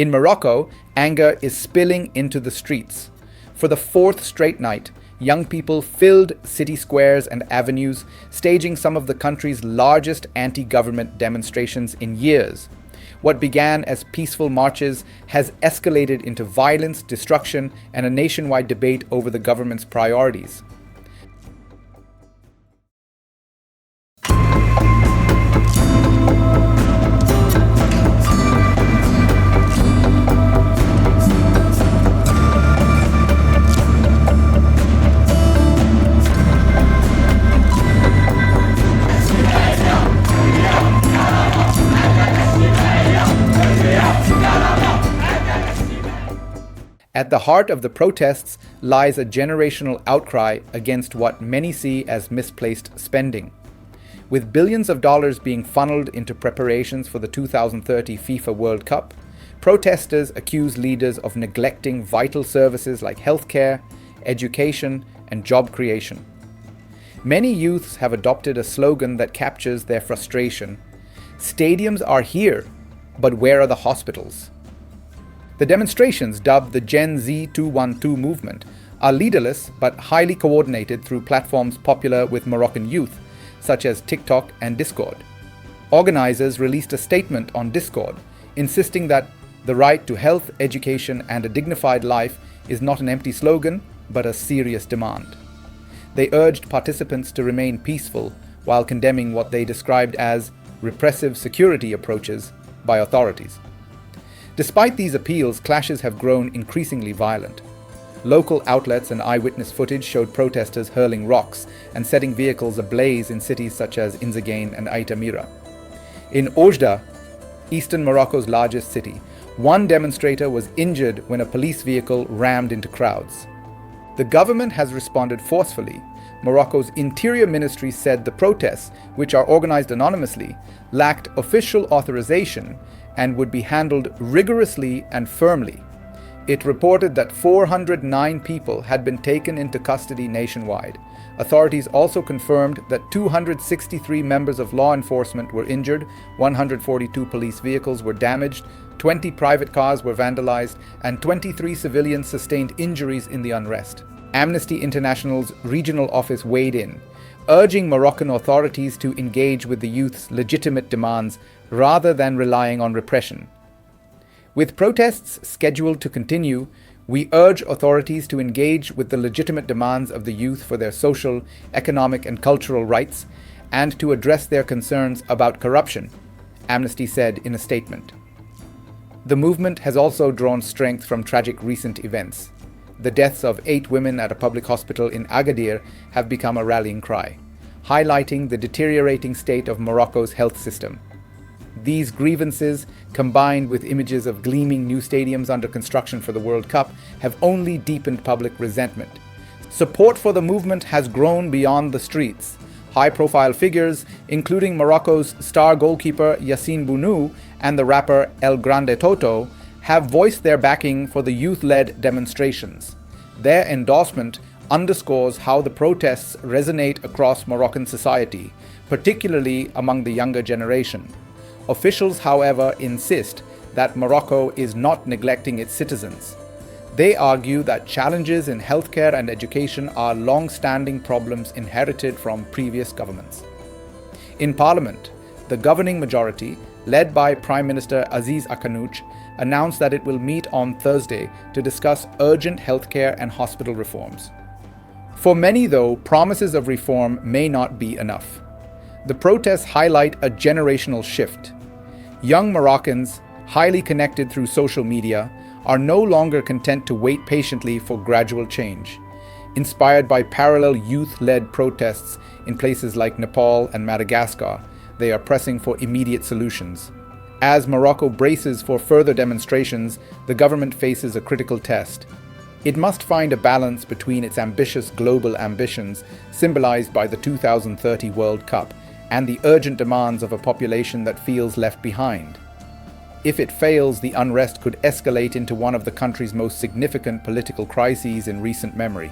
In Morocco, anger is spilling into the streets. For the fourth straight night, young people filled city squares and avenues, staging some of the country's largest anti-government demonstrations in years. What began as peaceful marches has escalated into violence, destruction, and a nationwide debate over the government's priorities. At the heart of the protests lies a generational outcry against what many see as misplaced spending. With billions of dollars being funneled into preparations for the 2030 FIFA World Cup, protesters accuse leaders of neglecting vital services like healthcare, education, and job creation. Many youths have adopted a slogan that captures their frustration: "Stadiums are here, but where are the hospitals?" The demonstrations, dubbed the Gen Z212 movement, are leaderless but highly coordinated through platforms popular with Moroccan youth, such as TikTok and Discord. Organizers released a statement on Discord, insisting that the right to health, education, and a dignified life is not an empty slogan, but a serious demand. They urged participants to remain peaceful while condemning what they described as repressive security approaches by authorities. Despite these appeals, clashes have grown increasingly violent. Local outlets and eyewitness footage showed protesters hurling rocks and setting vehicles ablaze in cities such as Inzagane and Aitamira. In Oujda, eastern Morocco's largest city, one demonstrator was injured when a police vehicle rammed into crowds. The government has responded forcefully. Morocco's Interior Ministry said the protests, which are organized anonymously, lacked official authorization and would be handled rigorously and firmly. It reported that 409 people had been taken into custody nationwide. Authorities also confirmed that 263 members of law enforcement were injured, 142 police vehicles were damaged, 20 private cars were vandalized, and 23 civilians sustained injuries in the unrest. Amnesty International's regional office weighed in, urging Moroccan authorities to engage with the youth's legitimate demands rather than relying on repression. With protests scheduled to continue, we urge authorities to engage with the legitimate demands of the youth for their social, economic, and cultural rights, and to address their concerns about corruption, Amnesty said in a statement. The movement has also drawn strength from tragic recent events. The deaths of 8 women at a public hospital in Agadir have become a rallying cry, highlighting the deteriorating state of Morocco's health system. These grievances, combined with images of gleaming new stadiums under construction for the World Cup, have only deepened public resentment. Support for the movement has grown beyond the streets. High-profile figures, including Morocco's star goalkeeper Yassine Bounou and the rapper El Grande Toto, have voiced their backing for the youth-led demonstrations. Their endorsement underscores how the protests resonate across Moroccan society, particularly among the younger generation. Officials, however, insist that Morocco is not neglecting its citizens. They argue that challenges in healthcare and education are long-standing problems inherited from previous governments. In Parliament, the governing majority, led by Prime Minister Aziz Akhannouch, announced that it will meet on Thursday to discuss urgent healthcare and hospital reforms. For many, though, promises of reform may not be enough. The protests highlight a generational shift. Young Moroccans, highly connected through social media, are no longer content to wait patiently for gradual change. Inspired by parallel youth-led protests in places like Nepal and Madagascar, they are pressing for immediate solutions. As Morocco braces for further demonstrations, the government faces a critical test. It must find a balance between its ambitious global ambitions, symbolized by the 2030 World Cup, and the urgent demands of a population that feels left behind. If it fails, the unrest could escalate into one of the country's most significant political crises in recent memory.